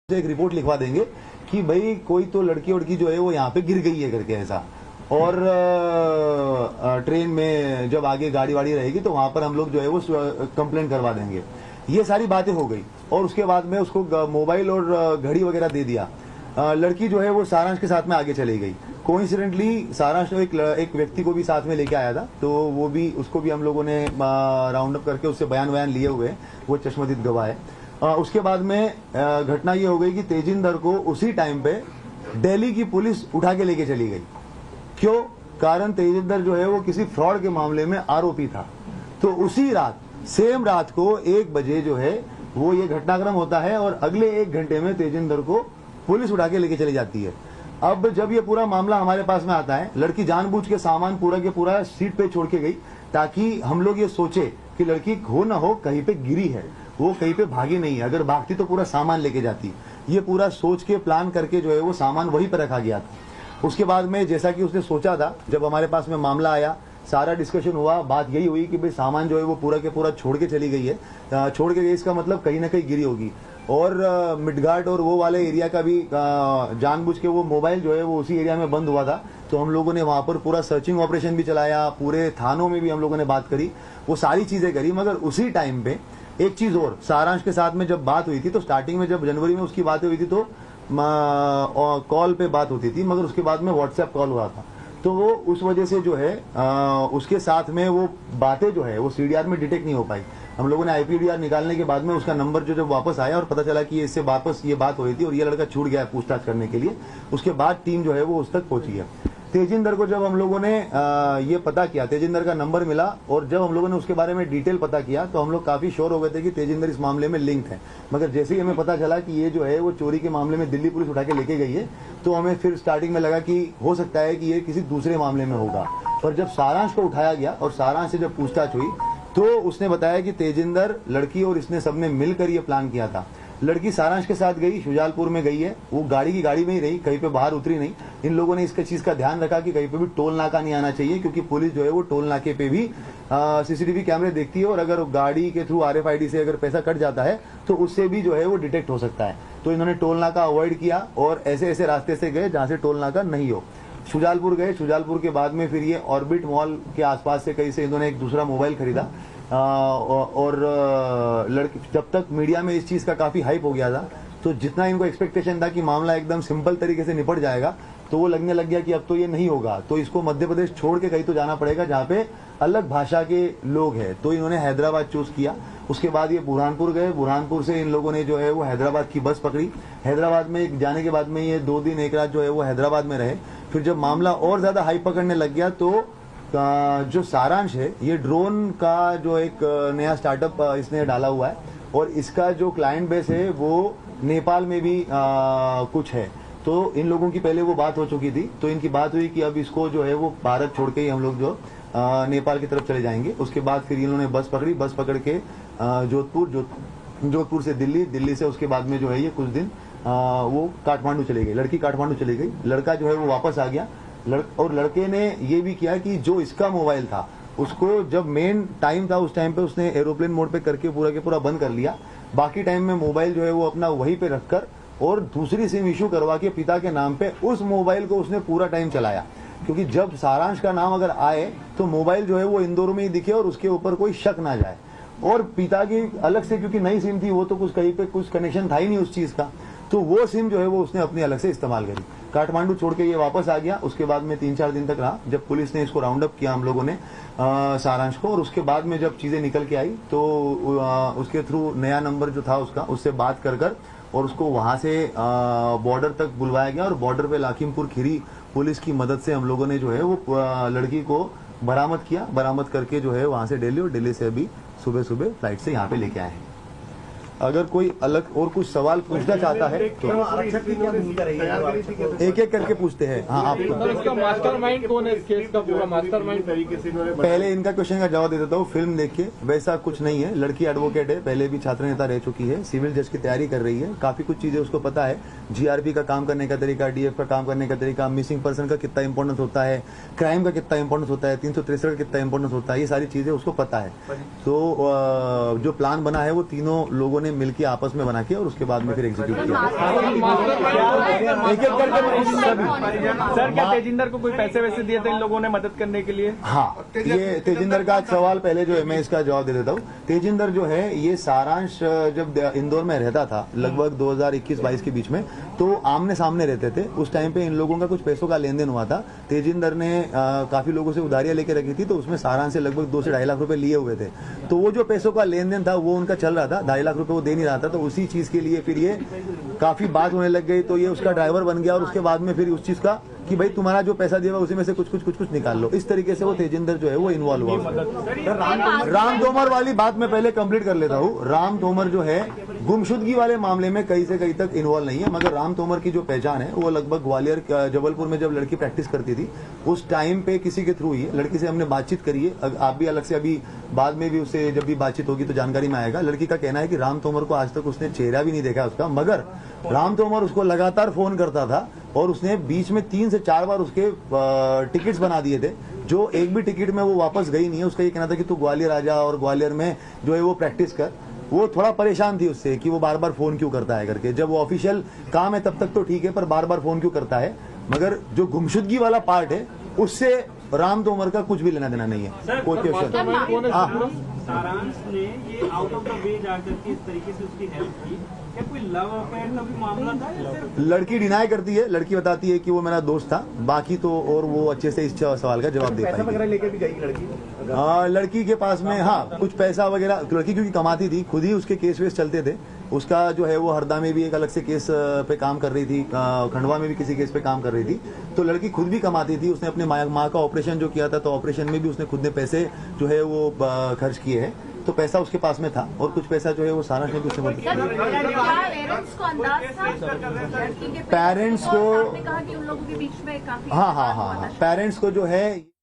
एक रिपोर्ट लिखवा देंगे कि भाई कोई तो लड़की वड़की जो है वो यहाँ पे गिर गई है करके ऐसा। और ट्रेन में जब आगे गाड़ी वाड़ी रहेगी तो वहां पर हम लोग जो है वो कंप्लेंट करवा देंगे। ये सारी बातें हो गई और उसके बाद में उसको मोबाइल और घड़ी वगैरह दे दिया। लड़की जो है वो सारांश के साथ में आगे चली गई। कोइंसिडेंटली सारांश ने एक व्यक्ति को भी साथ में लेके आया था, तो वो भी उसको भी हम लोगों ने राउंड अप करके उससे बयान लिये हुए। वो चश्मदीद गवाह है। उसके बाद में घटना ये हो गई कि तेजिंदर को उसी टाइम पे दिल्ली की पुलिस उठा के लेके चली गई। क्यों? कारण तेजिंदर जो है वो किसी फ्रॉड के मामले में आरोपी था। तो उसी रात, सेम रात को 1 बजे जो है वो ये घटनाक्रम होता है और अगले 1 घंटे में तेजिंदर को पुलिस उठा के लेके चली जाती है। अब जब ये पूरा मामला हमारे पास में आता है, लड़की जानबूझ के सामान पूरा के पूरा सीट पे छोड़ के गई ताकि हम लोग ये सोचे कि लड़की हो ना हो कहीं पे गिरी है, वो कहीं पे भागी नहीं है। अगर भागती तो पूरा सामान लेके जाती। ये पूरा सोच के प्लान करके जो है वो सामान वहीं पर रखा गया था। उसके बाद में जैसा कि उसने सोचा था, जब हमारे पास में मामला आया, सारा डिस्कशन हुआ, बात यही हुई कि भाई सामान जो है वो पूरा के पूरा छोड़ के चली गई है। छोड़ के गई इसका मतलब कहीं ना कहीं गिरी होगी। और मिडघाट और वो वाले एरिया का भी जानबूझ के वो मोबाइल जो है वो उसी एरिया में बंद हुआ था। तो हम लोगों ने वहां पर पूरा सर्चिंग ऑपरेशन भी चलाया, पूरे थानों में भी हम लोगों ने बात करी, वो सारी चीजें करी। मगर उसी टाइम पे एक चीज और, सारांश के साथ में जब बात हुई थी तो स्टार्टिंग में जब जनवरी में उसकी बातें हुई थी तो कॉल पे बात होती थी, मगर उसके बाद में व्हाट्सएप कॉल हुआ था। तो वो उस वजह से जो है उसके साथ में वो बातें जो है वो सीडीआर में डिटेक्ट नहीं हो पाई। हम लोगों ने आईपीडीआर निकालने के बाद में उसका नंबर जो जब वापस आया और पता चला कि इससे वापस ये बात हुई थी और ये लड़का छूट गया है पूछताछ करने के लिए, उसके बाद टीम जो है वो उस तक पहुंची है। तेजिंदर को जब हम लोगों ने ये पता किया, तेजिंदर का नंबर मिला और जब हम लोगों ने उसके बारे में डिटेल पता किया तो हम लोग काफी श्योर हो गए थे कि तेजिंदर इस मामले में लिंक है। मगर जैसे ही हमें पता चला कि ये जो है वो चोरी के मामले में दिल्ली पुलिस उठा के लेके गई है, तो हमें फिर स्टार्टिंग में लगा कि हो सकता है कि ये किसी दूसरे मामले में होगा। पर जब सारांश को उठाया गया और सारांश से जब पूछताछ हुई तो उसने बताया कि तेजिंदर, लड़की और इसने सबने मिलकर ये प्लान किया था। लड़की सारांश के साथ गई, शुजालपुर में गई है, वो गाड़ी की गाड़ी में ही रही, कहीं पे बाहर उतरी नहीं। इन लोगों ने इसका चीज का ध्यान रखा कि कहीं पे भी टोल नाका नहीं आना चाहिए, क्योंकि पुलिस जो है वो टोल नाके पे भी सीसीटीवी कैमरे देखती है और अगर गाड़ी के थ्रू RFID से अगर पैसा कट जाता है तो उससे भी जो है वो डिटेक्ट हो सकता है। तो इन्होंने टोल नाका अवॉइड किया और ऐसे ऐसे रास्ते से गए जहां से टोल नाका नहीं हो। शुजालपुर गए, शुजालपुर के बाद में फिर ये ऑर्बिट मॉल के आसपास से कहीं से इन्होंने एक दूसरा मोबाइल खरीदा। और लड़की, जब तक मीडिया में इस चीज का काफी हाइप हो गया था तो जितना इनको एक्सपेक्टेशन था कि मामला एकदम सिंपल तरीके से निपट जाएगा, तो वो लगने लग गया कि अब तो ये नहीं होगा, तो इसको मध्य प्रदेश छोड़ के कहीं तो जाना पड़ेगा जहाँ पे अलग भाषा के लोग हैं। तो इन्होंने हैदराबाद चूज किया। उसके बाद ये बुरहानपुर गए, बुरहानपुर से इन लोगों ने जो है वो हैदराबाद की बस पकड़ी। हैदराबाद में जाने के बाद में ये 2 दिन 1 रात जो है वो हैदराबाद में रहे। फिर जब मामला और ज्यादा हाइप पकड़ने लग गया तो जो सारांश है, ये ड्रोन का जो एक नया स्टार्टअप इसने डाला हुआ है और इसका जो क्लाइंट बेस है वो नेपाल में भी कुछ है। तो इन लोगों की पहले वो बात हो चुकी थी, तो इनकी बात हुई कि अब इसको जो है वो भारत छोड़ के ही हम लोग जो नेपाल की तरफ चले जाएंगे। उसके बाद फिर इन्होंने बस पकड़ी, बस पकड़ के जोधपुर से दिल्ली, दिल्ली से उसके बाद में जो है ये कुछ दिन वो काठमांडू चली गई। लड़की काठमांडू चली गई, लड़का जो है वो वापस आ गया। और लड़के ने ये भी किया कि जो इसका मोबाइल था उसको जब मेन टाइम था उस टाइम पे उसने एरोप्लेन मोड पे करके पूरा के पूरा बंद कर लिया। बाकी टाइम में मोबाइल जो है वो अपना वहीं पे रखकर और दूसरी सिम इशू करवा के पिता के नाम पे उस मोबाइल को उसने पूरा टाइम चलाया। क्योंकि जब सारांश का नाम अगर आए तो मोबाइल जो है वो इंदौर में ही दिखे और उसके ऊपर कोई शक ना जाए। और पिता की अलग से, क्योंकि नई सिम थी, वो तो कुछ कहीं पे कुछ कनेक्शन था ही नहीं उस चीज का, तो वो सिम जो है वो उसने अपनी अलग से इस्तेमाल करी। काठमांडू छोड़ के ये वापस आ गया। उसके बाद में 3-4 दिन तक रहा। जब पुलिस ने इसको राउंड अप किया हम लोगों ने सारांश को, और उसके बाद में जब चीजें निकल के आई तो उसके थ्रू नया नंबर जो था उसका, उससे बात कर और उसको वहां से बॉर्डर तक बुलवाया गया और बॉर्डर पे लाखीमपुर खीरी पुलिस की मदद से हम लोगों ने जो है वो लड़की को बरामद किया। बरामद करके जो है वहां से दिल्ली, और दिल्ली से अभी सुबह सुबह फ्लाइट से यहाँ पे लेके आए हैं। अगर कोई अलग और कुछ सवाल पूछना चाहता है तो एक एक करके पूछते हैं। हाँ, आप मास्टरमाइंड कौन है इस केस का? पूरा मास्टरमाइंड तरीके से पहले इनका क्वेश्चन का जवाब दे देता हूँ। फिल्म देख के, वैसा कुछ नहीं है। लड़की एडवोकेट है, पहले भी छात्र नेता रह चुकी है, सिविल जज की तैयारी कर रही है, काफी कुछ चीजें उसको पता है। GRP का काम करने का तरीका, DF का काम करने का तरीका, मिसिंग पर्सन का कितना इंपॉर्टेंस होता है, क्राइम का कितना इंपॉर्टेंस होता है, 363 का कितना इंपॉर्टेंस होता है, ये सारी चीजें उसको पता है। तो जो प्लान बना है वो तीनों लोगों ने मिलकर आपस में बना के और उसके बाद में फिर एग्जीक्यूट किया। सर क्या तेजिंदर को कोई पैसे वैसे दिए थे इन लोगों ने मदद करने के लिए? हाँ, ये तेजिंदर का सवाल पहले जो है मैं इसका जवाब दे देता हूँ। तेजिंदर जो है ये सारांश जब इंदौर में रहता था लगभग 2021-22 के बीच में, तो आमने सामने रहते थे। उस टाइम पे इन लोगों का कुछ पैसों का लेन देन हुआ था। तेजिंदर ने काफी लोगों से उधारियां लेके रखी थी, तो उसमें सारांश से लगभग 2 से 2.5 लाख रुपए लिए हुए थे। तो वो जो पैसों का लेन देन था वो उनका चल रहा था, 2.5 लाख रुपए वो दे नहीं रहा था। तो उसी चीज के लिए फिर ये काफी बात होने लग गई, तो ये उसका ड्राइवर बन गया और उसके बाद में फिर उस चीज का कि भाई तुम्हारा जो पैसा दिया हुआ उसी में से कुछ निकाल लो। इस तरीके से वो तेजिंदर जो है वो इन्वॉल्व हुआ। राम तोमर वाली बात मैं पहले कंप्लीट कर लेता हूँ। राम तोमर जो है गुमशुदगी वाले मामले में कहीं से कहीं तक इन्वॉल्व नहीं है, मगर राम तोमर की जो पहचान है वो लगभग ग्वालियर जबलपुर में जब लड़की प्रैक्टिस करती थी उस टाइम पे किसी के थ्रू ही लड़की से हमने बातचीत करी है। आप भी अलग से अभी बाद में भी उससे जब भी बातचीत होगी तो जानकारी में आएगा। लड़की का कहना है कि राम तोमर को आज तक उसने चेहरा भी नहीं देखा उसका, मगर राम तोमर उसको लगातार फोन करता था और उसने बीच में 3 से 4 बार उसके टिकट्स बना दिए थे, जो एक भी टिकट में वो वापस गई नहीं है। उसका ये कहना था कि तू ग्वालियर आ जा और ग्वालियर में जो है वो प्रैक्टिस कर। वो थोड़ा परेशान थी उससे कि वो बार बार फोन क्यों करता है करके। जब वो ऑफिशियल काम है तब तक तो ठीक है, पर बार बार फोन क्यों करता है। मगर जो गुमशुदगी वाला पार्ट है उससे राम तोमर का कुछ भी लेना देना नहीं है। कोई क्वेश्चन सारांश ने ये आउट ऑफ द वे जाकर के इस तरीके से उसकी हेल्प की, क्या कोई लव अफेयर का भी मामला था या सिर्फ? लड़की डिनाई करती है, लड़की बताती है कि वो मेरा दोस्त था, बाकी तो और वो अच्छे से इस सवाल का जवाब दे पाएगी। लेके भी गई लड़की? लड़की के पास में हाँ कुछ पैसा वगैरह, लड़की क्योंकि कमाती थी, खुद ही उसके केस वेस चलते थे। उसका जो है वो हरदा में भी एक अलग से केस पे काम कर रही थी, खंडवा में भी किसी केस पे काम कर रही थी। तो लड़की खुद भी कमाती थी। उसने अपने माँ का ऑपरेशन जो किया था, तो ऑपरेशन में भी उसने खुद ने पैसे जो है वो खर्च किए हैं। तो पैसा उसके पास में था और कुछ पैसा जो है वो सारा ने उसने पेरेंट्स को कहा कि उन लोगों के बीच में काफी हाँ पेरेंट्स को जो है